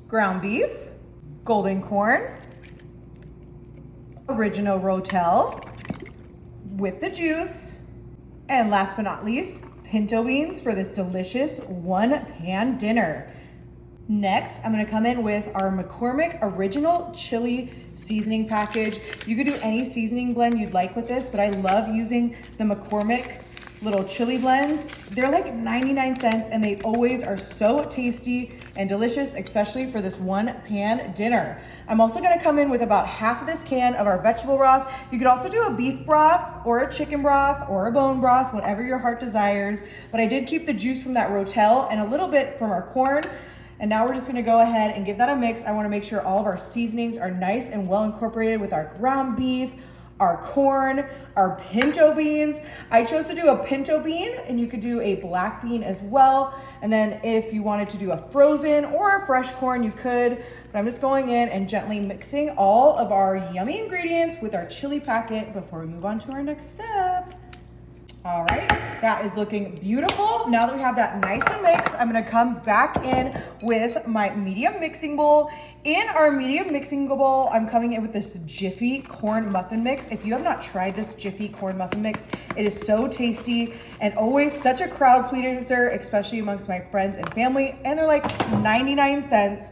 ground beef, golden corn, original rotel with the juice, and last but not least, pinto beans for this delicious one-pan dinner. Next, I'm gonna come in with our McCormick Original Chili Seasoning Package. You could do any seasoning blend you'd like with this, but I love using the McCormick little chili blends. They're like 99 cents and they always are so tasty and delicious, especially for this one pan dinner. I'm also gonna come in with about half of this can of our vegetable broth. You could also do a beef broth or a chicken broth or a bone broth, whatever your heart desires. But I did keep the juice from that rotel and a little bit from our corn. And now we're just gonna go ahead and give that a mix. I wanna make sure all of our seasonings are nice and well incorporated with our ground beef, our corn, our pinto beans. I chose to do a pinto bean, and you could do a black bean as well. And then if you wanted to do a frozen or a fresh corn, you could. But I'm just going in and gently mixing all of our yummy ingredients with our chili packet before we move on to our next step. All right, that is looking beautiful. Now that we have that nice and mixed, I'm gonna come back in with my medium mixing bowl. In our medium mixing bowl, I'm coming in with this Jiffy corn muffin mix. If you have not tried this Jiffy corn muffin mix, it is so tasty and always such a crowd pleaser, especially amongst my friends and family, and they're like 99 cents.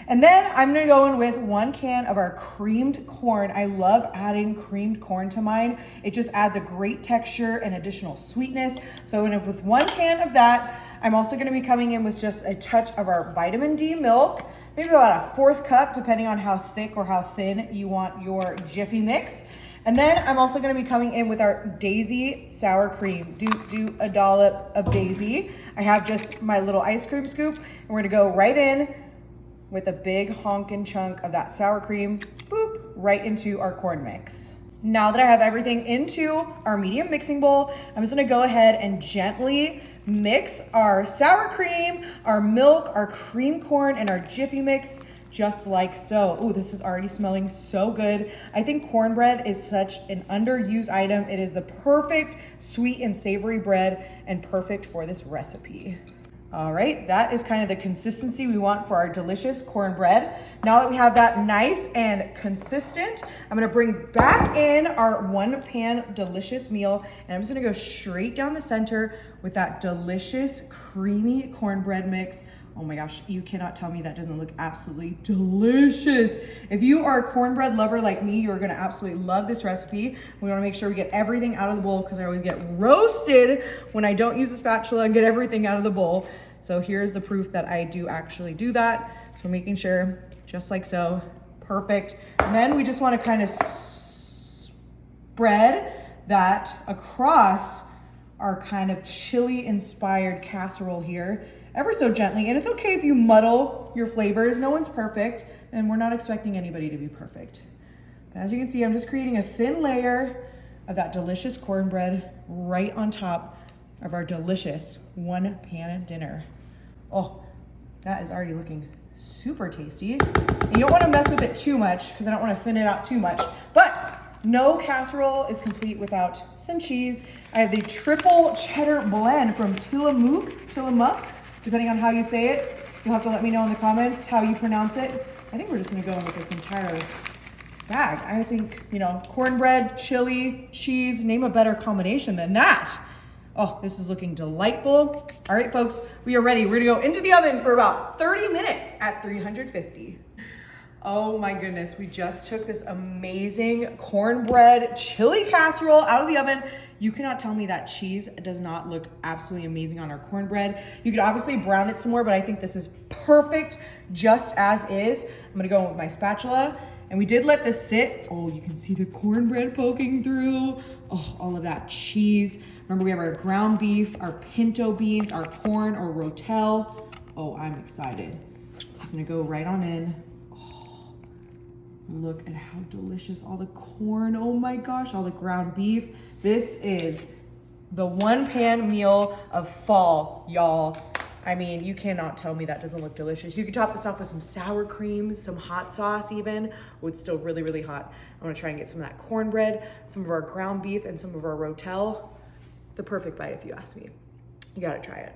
And then I'm gonna go in with 1 can of our creamed corn. I love adding creamed corn to mine. It just adds a great texture and additional sweetness. So with 1 can of that, I'm also gonna be coming in with just a touch of our vitamin D milk, maybe about a 1/4 cup, depending on how thick or how thin you want your Jiffy mix. And then I'm also gonna be coming in with our Daisy sour cream. Do a dollop of Daisy. I have just my little ice cream scoop, and we're gonna go right in with a big honkin' chunk of that sour cream, boop, right into our corn mix. Now that I have everything into our medium mixing bowl, I'm just gonna go ahead and gently mix our sour cream, our milk, our cream corn, and our Jiffy mix, just like so. Ooh, this is already smelling so good. I think cornbread is such an underused item. It is the perfect sweet and savory bread and perfect for this recipe. All right, that is kind of the consistency we want for our delicious cornbread. Now that we have that nice and consistent, I'm gonna bring back in our 1 pan delicious meal, and I'm just gonna go straight down the center with that delicious creamy cornbread mix. Oh my gosh, you cannot tell me that doesn't look absolutely delicious. If you are a cornbread lover like me, you're gonna absolutely love this recipe. We wanna make sure we get everything out of the bowl because I always get roasted when I don't use a spatula and get everything out of the bowl. So here's the proof that I do actually do that. So making sure, just like so, perfect. And then we just wanna kind of spread that across our kind of chili inspired casserole here, ever so gently. And it's okay if you muddle your flavors. No one's perfect, and we're not expecting anybody to be perfect. But as you can see, I'm just creating a thin layer of that delicious cornbread right on top of our delicious 1 pan dinner. Oh, that is already looking super tasty. And you don't wanna mess with it too much because I don't wanna thin it out too much. But no casserole is complete without some cheese. I have the triple cheddar blend from Tillamook, depending on how you say it. You'll have to let me know in the comments how you pronounce it. I think we're just gonna go in with this entire bag. I think, cornbread, chili, cheese, name a better combination than that. Oh, this is looking delightful. All right, folks, we are ready. We're gonna go into the oven for about 30 minutes at 350. Oh my goodness, we just took this amazing cornbread chili casserole out of the oven. You cannot tell me that cheese does not look absolutely amazing on our cornbread. You could obviously brown it some more, but I think this is perfect just as is. I'm gonna go in with my spatula, and we did let this sit. Oh, you can see the cornbread poking through. Oh, all of that cheese. Remember, we have our ground beef, our pinto beans, our corn or rotel. Oh, I'm excited. Just gonna go right on in. Look at how delicious all the corn, oh my gosh, all the ground beef. This is the 1 pan meal of fall, y'all. I mean, you cannot tell me that doesn't look delicious. You could top this off with some sour cream, some hot sauce even. Oh, it's still really, really hot. I'm gonna try and get some of that cornbread, some of our ground beef, and some of our rotel. The perfect bite if you ask me. You gotta try it.